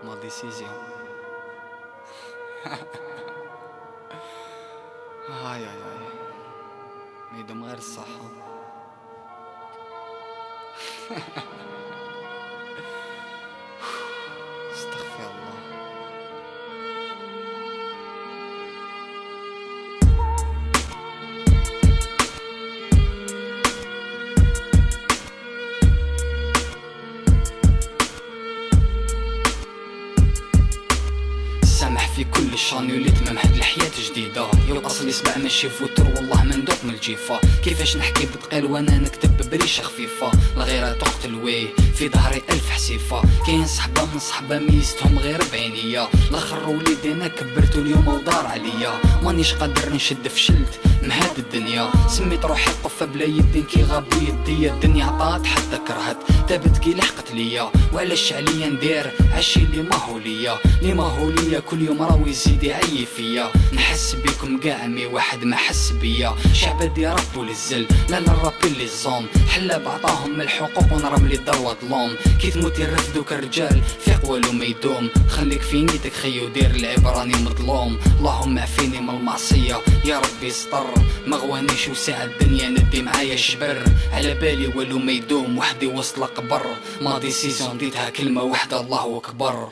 ما ديسيزيون. هاي ما يدوم غير الصحة. استغفر الله. سامح في كل شان وليت ممهد لحياة جديدة. يو اصلي سبع ماشي فوتر والله ما ندوق من الجيفة. كيفاش نحكي بثقيل وانا نكتب بريشة خفيفة. الغيرة تقتل ويه في ظهري الف حسيفة. كاين صحبة من صحبة ميزتهم غير بعينيا. الاخر وليدي انا كبرتو اليوم ودار عليا. مانيش قادر نشد فشلت مهاد الدنيا. سميت روحي قفة بلا يدين كي غابو يديا. الدنيا عطات حتى كرهت تابت كي لحقت ليا. وعلاش عليا ندير عشي لي ما هو ليا كل يوم راهو يزيد يعيي فيا. نحس بيكم كاع مي واحد ما حس بيا. شعب دي ربو للزل لا الراب اللي الزوم. حلاب عطاهم من الحقوق ونرم لي الدار وظلوم. كي تموت يرفدوك الرجال فيق والو ما يدوم. خليك في نيتك خيو دير العيب راني مظلوم. اللهم عفيني من المعصية يا ربي استر. مغوانيش وساعة الدنيا ندي معايا شبر. على بالي والو ما يدوم وحدي وسط القبر. ما ديسيزيون ديتها كلمة وحدة الله أكبر.